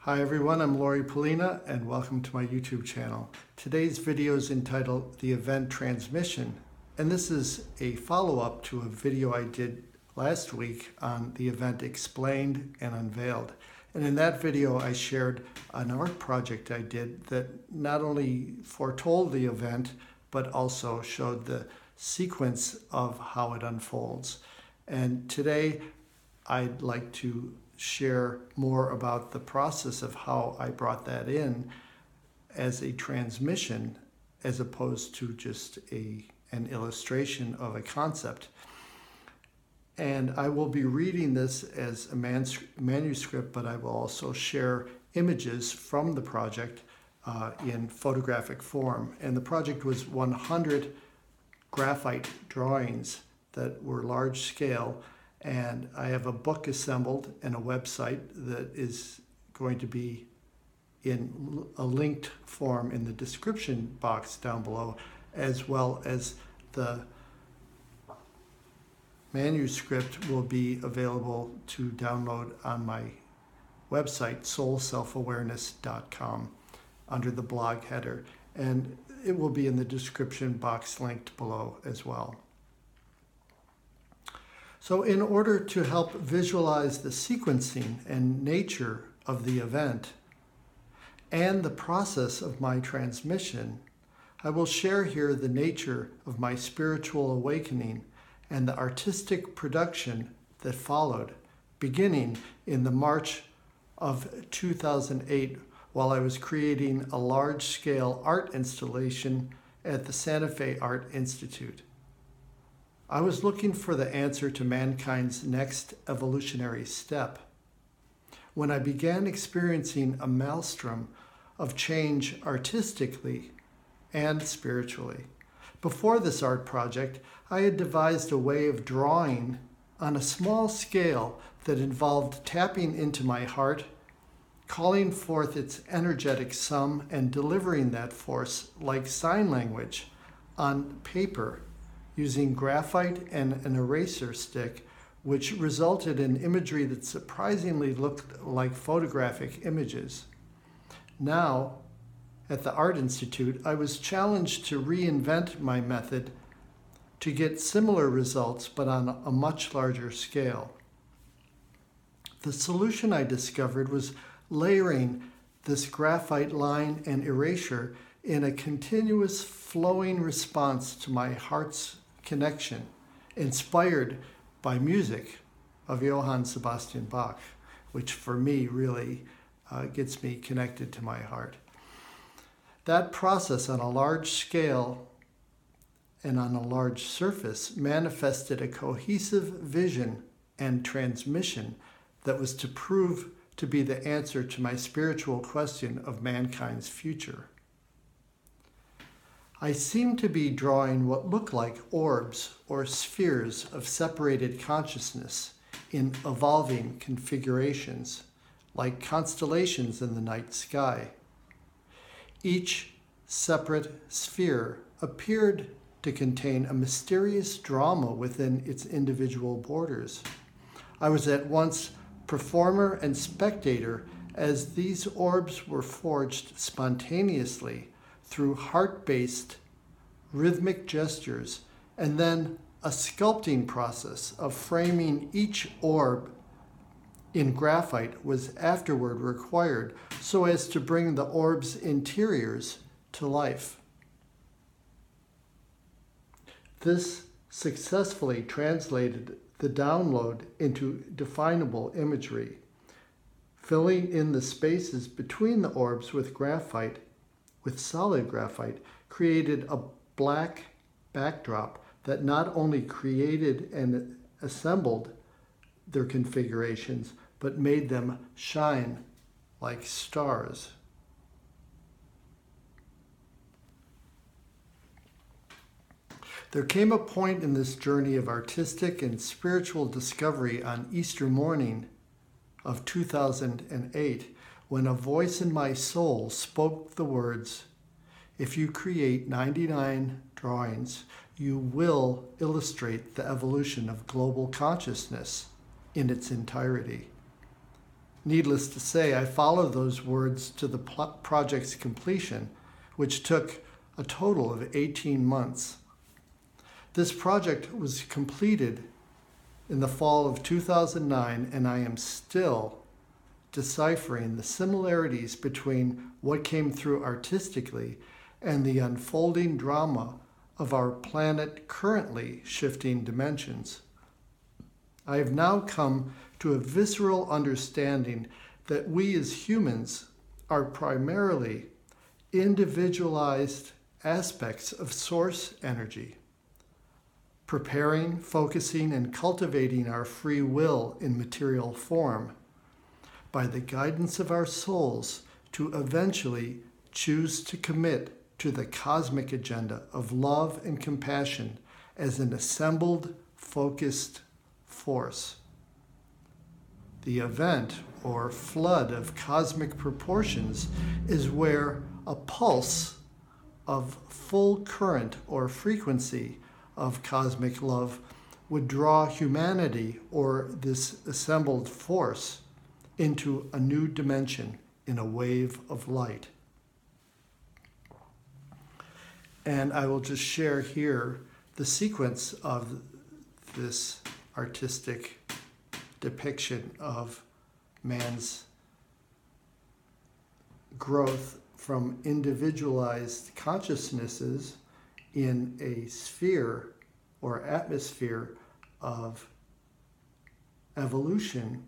Hi everyone, I'm Lori Polina and welcome to my YouTube channel. Today's video is entitled The Event Transmission, and this is a follow-up to a video I did last week on the event Explained and Unveiled. And in that video I shared an art project I did that not only foretold the event but also showed the sequence of how it unfolds. And today I'd like to share more about the process of how I brought that in as a transmission as opposed to just an illustration of a concept. And I will be reading this as a manuscript, but I will also share images from the project in photographic form. And the project was 100 graphite drawings that were large scale. And I have a book assembled and a website that is going to be in a linked form in the description box down below, as well as the manuscript will be available to download on my website, soulselfawareness.com, under the blog header. And it will be in the description box linked below as well. So in order to help visualize the sequencing and nature of the event and the process of my transmission, I will share here the nature of my spiritual awakening and the artistic production that followed, beginning in the March of 2008 while I was creating a large-scale art installation at the Santa Fe Art Institute. I was looking for the answer to mankind's next evolutionary step when I began experiencing a maelstrom of change artistically and spiritually. Before this art project, I had devised a way of drawing on a small scale that involved tapping into my heart, calling forth its energetic sum, and delivering that force like sign language on paper, using graphite and an eraser stick, which resulted in imagery that surprisingly looked like photographic images. Now, at the Art Institute, I was challenged to reinvent my method to get similar results, but on a much larger scale. The solution I discovered was layering this graphite line and erasure in a continuous flowing response to my heart's connection, inspired by music of Johann Sebastian Bach, which for me really gets me connected to my heart. That process on a large scale and on a large surface manifested a cohesive vision and transmission that was to prove to be the answer to my spiritual question of mankind's future. I seemed to be drawing what looked like orbs or spheres of separated consciousness in evolving configurations, like constellations in the night sky. Each separate sphere appeared to contain a mysterious drama within its individual borders. I was at once performer and spectator as these orbs were forged spontaneously through heart-based rhythmic gestures, and then a sculpting process of framing each orb in graphite was afterward required so as to bring the orb's interiors to life. This successfully translated the download into definable imagery. Filling in the spaces between the orbs with graphite, with solid graphite, created a black backdrop that not only created and assembled their configurations, but made them shine like stars. There came a point in this journey of artistic and spiritual discovery on Easter morning of 2008 when a voice in my soul spoke the words, "If you create 99 drawings, you will illustrate the evolution of global consciousness in its entirety." Needless to say, I followed those words to the project's completion, which took a total of 18 months. This project was completed in the fall of 2009, and I am still deciphering the similarities between what came through artistically and the unfolding drama of our planet currently shifting dimensions. I have now come to a visceral understanding that we as humans are primarily individualized aspects of source energy, preparing, focusing, and cultivating our free will in material form by the guidance of our souls to eventually choose to commit to the cosmic agenda of love and compassion as an assembled, focused force. The event, or flood of cosmic proportions, is where a pulse of full current or frequency of cosmic love would draw humanity, or this assembled force, into a new dimension in a wave of light. And I will just share here the sequence of this artistic depiction of man's growth from individualized consciousnesses in a sphere or atmosphere of evolution,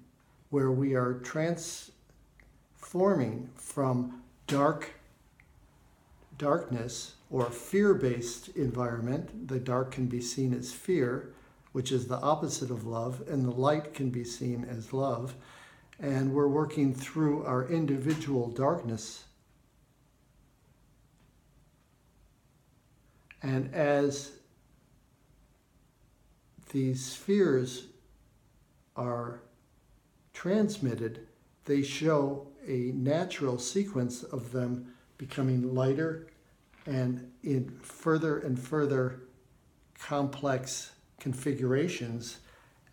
where we are transforming from darkness or fear-based environment. The dark can be seen as fear, which is the opposite of love, and the light can be seen as love. And we're working through our individual darkness. And as these spheres are transmitted, they show a natural sequence of them becoming lighter and in further and further complex configurations,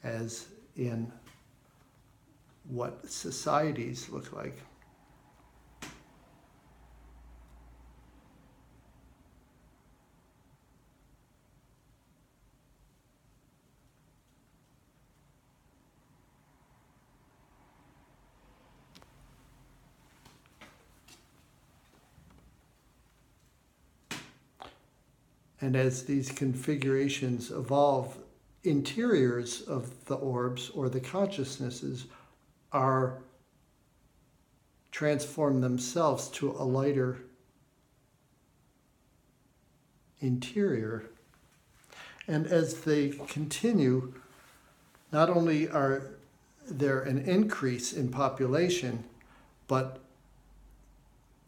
as in what societies look like. And as these configurations evolve, interiors of the orbs or the consciousnesses are transform themselves to a lighter interior. And as they continue, not only are there an increase in population, but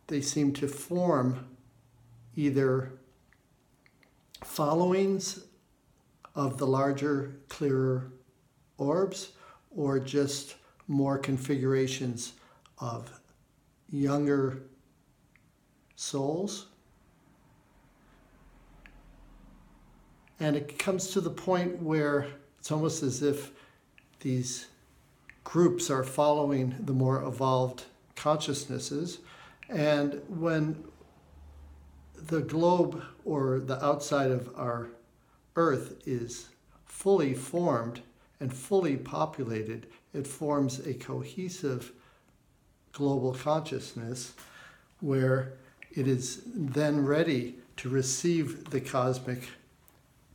they seem to form either followings of the larger, clearer orbs, or just more configurations of younger souls. And it comes to the point where it's almost as if these groups are following the more evolved consciousnesses. And when the globe or the outside of our Earth is fully formed and fully populated, it forms a cohesive global consciousness where it is then ready to receive the cosmic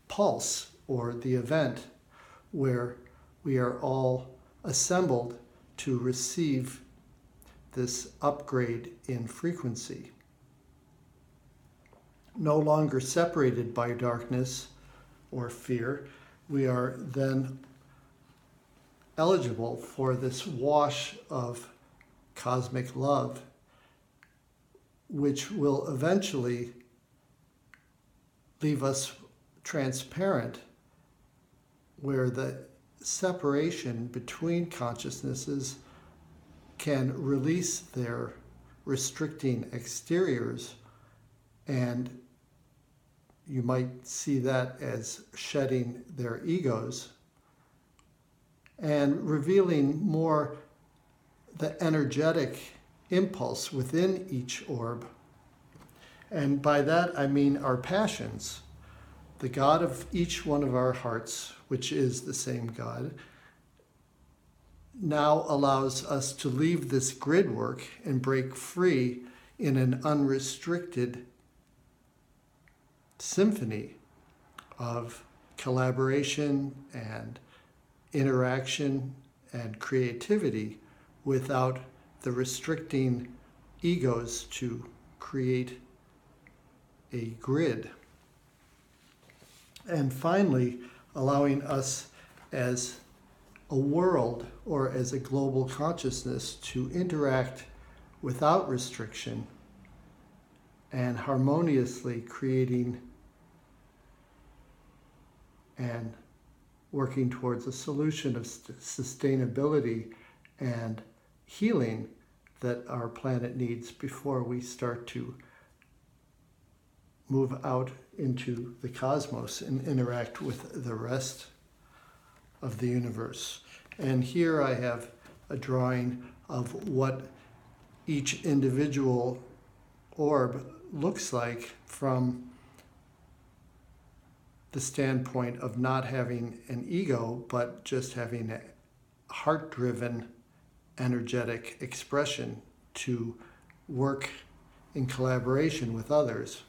pulse or the event, where we are all assembled to receive this upgrade in frequency. No longer separated by darkness or fear, we are then eligible for this wash of cosmic love, which will eventually leave us transparent, where the separation between consciousnesses can release their restricting exteriors, and you might see that as shedding their egos and revealing more the energetic impulse within each orb. And by that I mean our passions. The God of each one of our hearts, which is the same God, now allows us to leave this grid work and break free in an unrestricted symphony of collaboration and interaction and creativity without the restricting egos to create a grid. And finally, allowing us as a world or as a global consciousness to interact without restriction and harmoniously creating and working towards a solution of sustainability and healing that our planet needs before we start to move out into the cosmos and interact with the rest of the universe. And here I have a drawing of what each individual orb looks like from the standpoint of not having an ego, but just having a heart-driven, energetic expression to work in collaboration with others.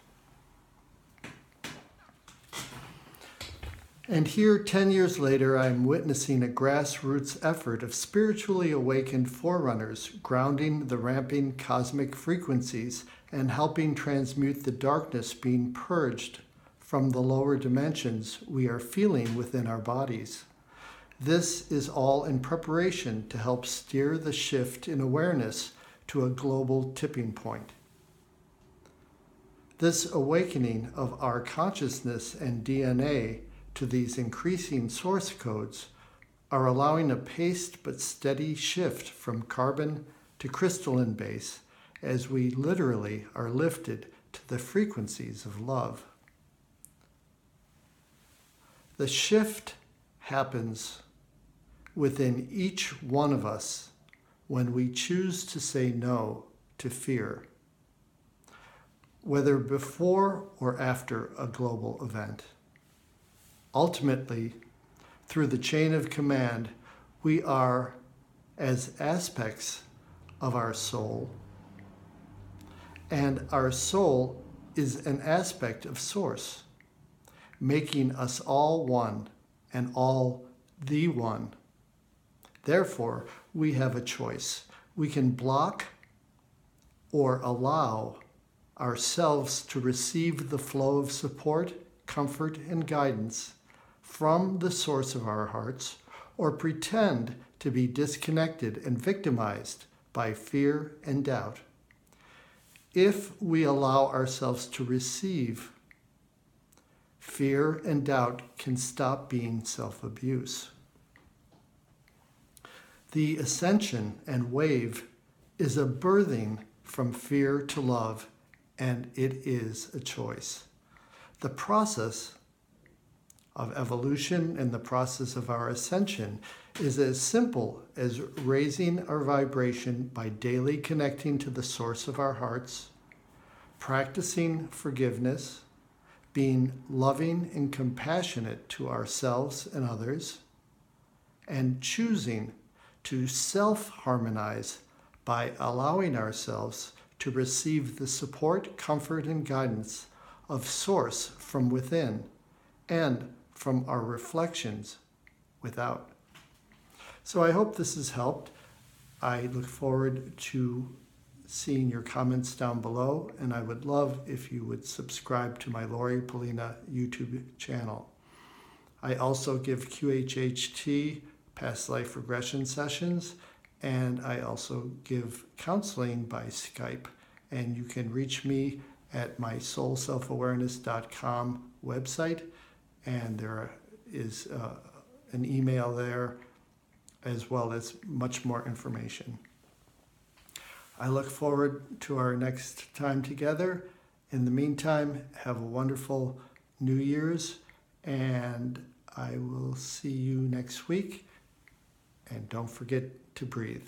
And here, 10 years later, I'm witnessing a grassroots effort of spiritually awakened forerunners grounding the ramping cosmic frequencies and helping transmute the darkness being purged from the lower dimensions we are feeling within our bodies. This is all in preparation to help steer the shift in awareness to a global tipping point. This awakening of our consciousness and DNA to these increasing source codes are allowing a paced but steady shift from carbon to crystalline base as we literally are lifted to the frequencies of love. The shift happens within each one of us when we choose to say no to fear, whether before or after a global event. Ultimately, through the chain of command, we are as aspects of our soul, and our soul is an aspect of Source, making us all one and all the one. Therefore, we have a choice. We can block or allow ourselves to receive the flow of support, comfort, and guidance from the source of our hearts, or pretend to be disconnected and victimized by fear and doubt. If we allow ourselves to receive, fear and doubt can stop being self-abuse. The ascension and wave is a birthing from fear to love, and it is a choice. The process of evolution and the process of our ascension is as simple as raising our vibration by daily connecting to the source of our hearts, practicing forgiveness, being loving and compassionate to ourselves and others, and choosing to self-harmonize by allowing ourselves to receive the support, comfort, and guidance of Source from within and from our reflections without. So I hope this has helped. I look forward to seeing your comments down below, and I would love if you would subscribe to my Lori Polina YouTube channel. I also give QHHT, past life regression sessions, and I also give counseling by Skype. And you can reach me at my soulselfawareness.com website, and there is an email there as well as much more information. I look forward to our next time together. In the meantime, have a wonderful New Year's, and I will see you next week. And don't forget to breathe.